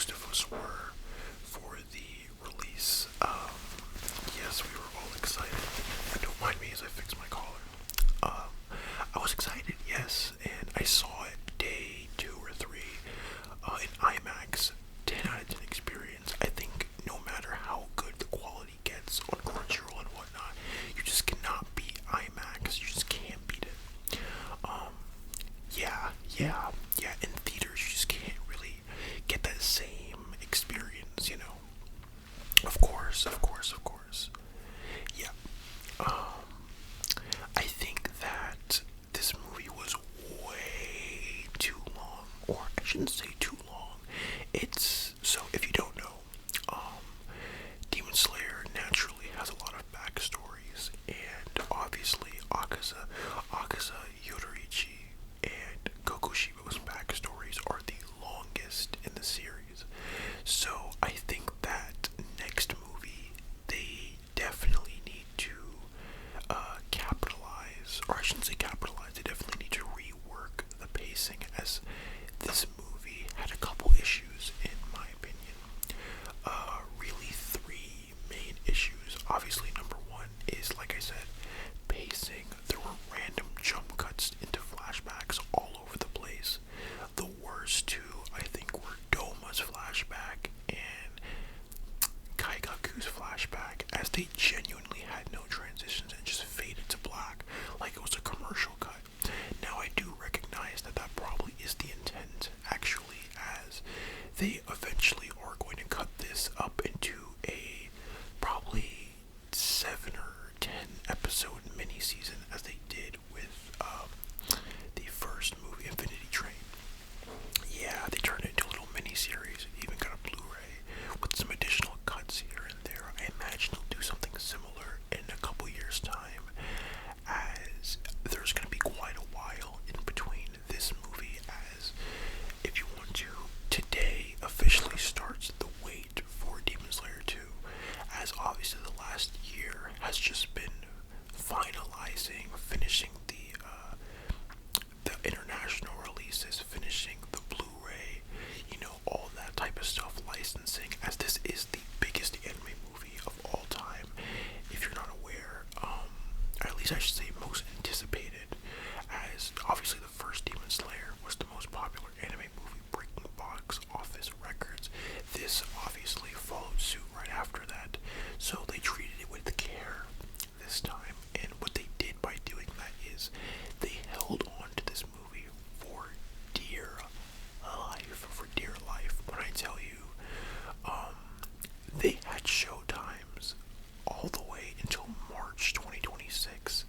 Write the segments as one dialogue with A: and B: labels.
A: most of us were for the release. Yes, we were all excited. Don't mind me as I fix my collar. I was excited, yes, and I saw it day 2 or 3 in IMAX. 10 out of 10 experience. I think no matter how good the quality gets on Crunchyroll and whatnot, you just cannot beat IMAX. You just can't beat it. Yeah. In theaters, you just can't really get that same experience, you know. Of course. Yeah. I think that this movie was way too long, or I shouldn't say too long. It's, so if you don't know, Demon Slayer naturally has a lot of backstories, and obviously Akaza, Yoruichi, and Kokushiba's backstories are the longest in the series. So I think that next movie, they definitely need to capitalize, or I shouldn't say capitalize, they definitely need to rework the pacing, as this movie had a couple issues in my opinion. Really 3 main issues. Obviously number 1 is, like I said, pacing. There were random jump cuts into flashbacks all over the place. The worst 2, I think, were Doma's flashback and Kaigaku's flashback, as they genuinely had no transitions and just faded to black like it was a commercial cut. Now I do recognize that that probably is the intent, actually, as they eventually are going to cut this up into a probably 7 or 10 episode mini season, as they did with the first movie, Infinity Train. Yeah, they turned it into a little mini series. It even got a Blu-ray with some additional cuts here and there. I imagine they'll do something similar in a couple years' time, as there's going to be quite a while in between this movie, as if you want to, today officially starts the wait for Demon Slayer 2, as obviously the last year has just been finishing the international releases, finishing the Blu-ray, all that type of stuff, licensing, as this is the biggest anime movie of all time, if you're not aware, or at least I should say most anticipated, as obviously the first Demon Slayer was the most popular anime movie, breaking box office records. This obviously followed suit right after that, so they treated it with care this time, and what they did by doing that is they held on to this movie for dear life. When I tell you, they had show times all the way until March 2026.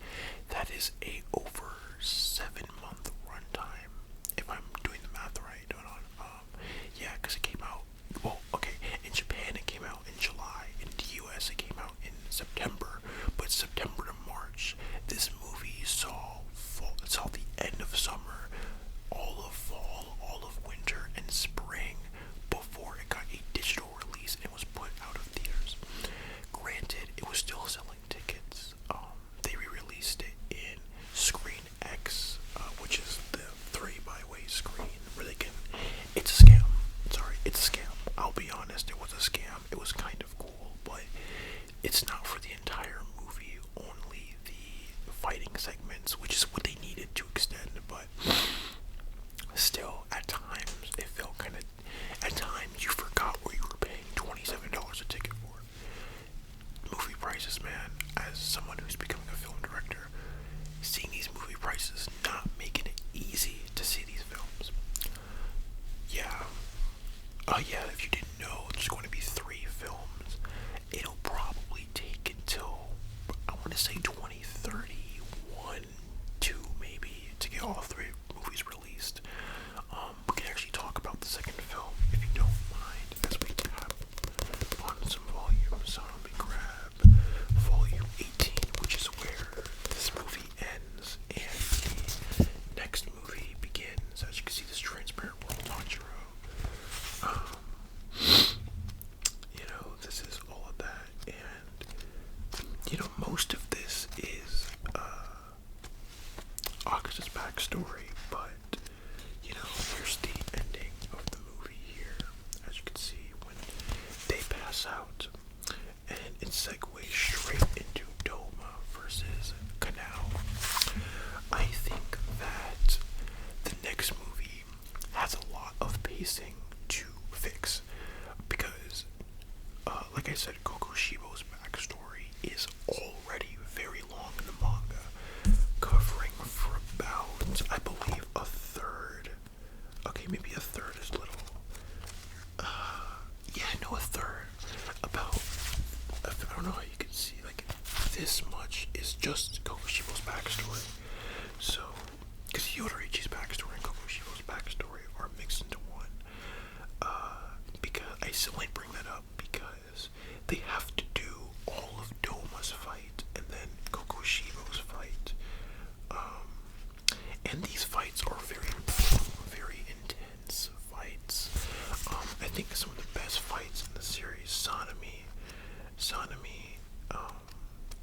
A: That is a over 7-month runtime, if I'm doing the math right. Yeah, because it came out, well, okay, in Japan it came out in July, in the US it came out in September, but September to March, this movie saw the end of summer, all of fall, all of winter, and spring before it got a digital release and was put out of theaters. Granted, it was still selling tickets. They re-released it in Screen X, which is the 3-by-way screen where they can. It's a scam. Sorry, it's a scam. I'll be honest, it was a scam. It was kind of cool, but it's not for the entire movie, only the fighting segments, which is what they needed to extend, but still, at times, it felt kind of, at times, you forgot what you were paying $27 a ticket for. Movie prices, man, as someone who's becoming a film director, seeing these movie prices not making it easy to see these films. Yeah. If you didn't know, there's going to be 3 films. It'll probably take until, I want to say 2031, 2 maybe, to get all 3 movies released. segue straight into Doma versus Kanao. I think that the next movie has a lot of pacing to fix because, like I said, Kokushibo's backstory is already very long in the manga, covering for about, I believe, a third. Okay, maybe a third is little. Yeah, no, a third. About, I don't know how you can see, like, this much is just Kokushibo's backstory. So, because Yodorichi's backstory and Kokushibo's backstory are mixed into one. Because I simply bring that up because they have to do all of Doma's fight and then Kokushibo's fight. And these fights are very very intense fights. I think some of the best fights in the series, Sanemi,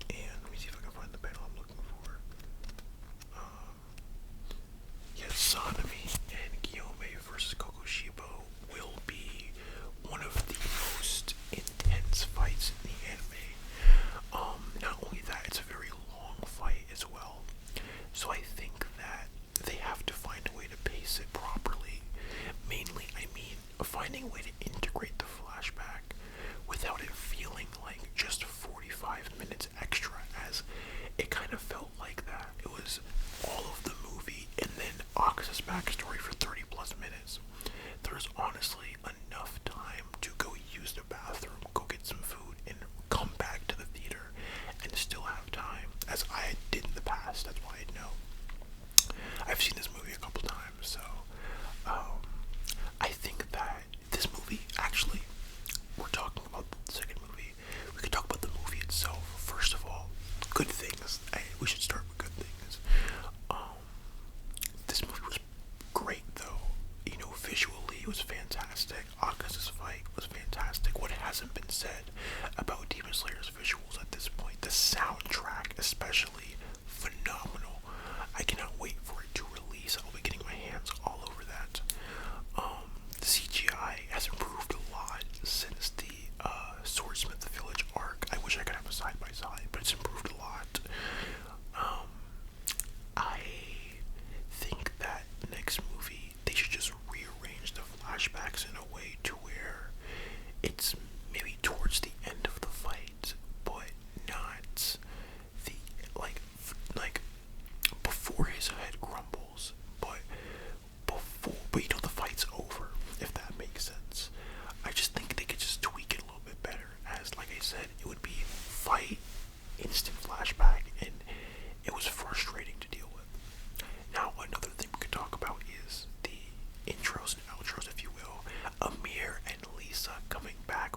A: and let me see if I can find the battle I'm looking for. Yes, Sanemi and Guillaume versus Kokushibo will be one of the most intense fights in the anime. Not only that, it's a very long fight as well. So I think that they have to find a way to pace it properly. Mainly, I mean, finding a way to integrate the flashback without it feeling like just 45 minutes extra, as it kind of felt like that. It was all of the movie and then Akasa's backstory for 30 plus minutes. There's honestly enough time to go use the bathroom, go get some food, and come back to the theater and still have time, as I did in the past. That's why I know. I've seen this movie a couple times, so I think that this movie, actually, we're talking about the second movie. We could talk about the movie itself. First of all, good things. We should start with good things. This movie was great, though. You know, visually it was fantastic. Akasa's fight was fantastic. What hasn't been said about Demon Slayer's visuals at this point? The soundtrack, especially, phenomenal. I cannot wait for it to release. I'll be getting my hands all over that. The CGI has improved a lot since the Swordsmith Village arc. I wish I could have a side by side, but it's improved a lot. I think that next movie they should just rearrange the flashbacks in a way to where it's maybe towards the end of the fight, but not the like before his head crumbles, but you know the fight's over, if that makes sense. I just think they could just tweak it a little bit better, as like I said, it would be fight, instant flashback, and it was frustrating to deal with. Now, another thing we could talk about is the intros and outros, if you will. Amir and Lisa coming back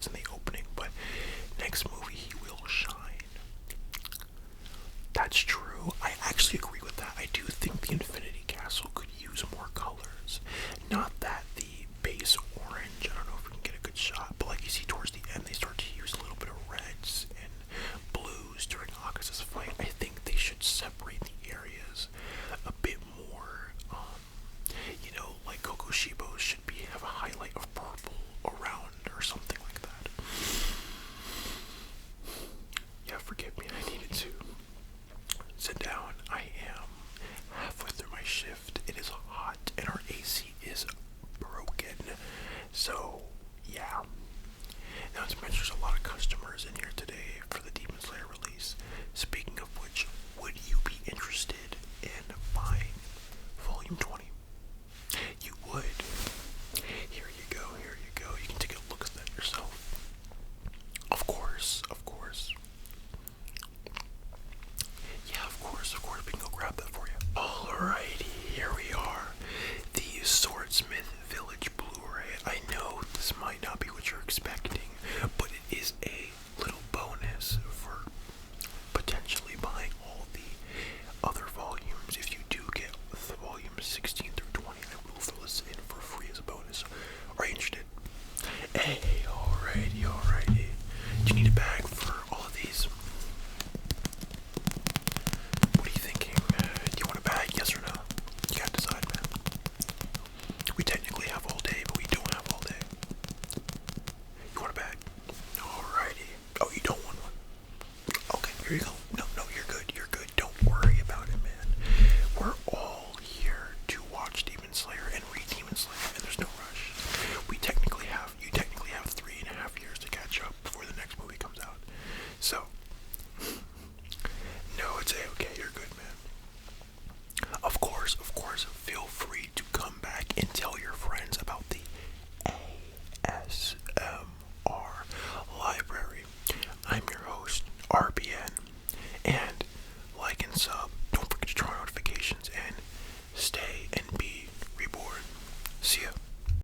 A: credits in the opening, but next movie he will shine. That's true. I actually agree with that. I do think the Infinity Castle could use more colors. Not that the base orange, I don't know if we can get a good shot, but like you see towards the end, they start to use a little bit of reds and blues during Akasa's fight. I think they should separate the areas a bit more. Like Kokoshibo should have a highlight of purple around or something like that. Yeah, forgive me, I needed to sit down. I am halfway through my shift. It is hot and our AC is broken. So, yeah. Now, as mentioned, there's a lot of customers in here today for the Demon Slayer release. Speaking of which, would you be interested in buying Volume 20? You would. Here you go, here you go. You can take a look at that yourself. Of course, of course. Yeah, of course, we can go grab that for you. Alrighty, here we are. The Swordsmith Village Blu-ray. I know this might not be what you're expecting.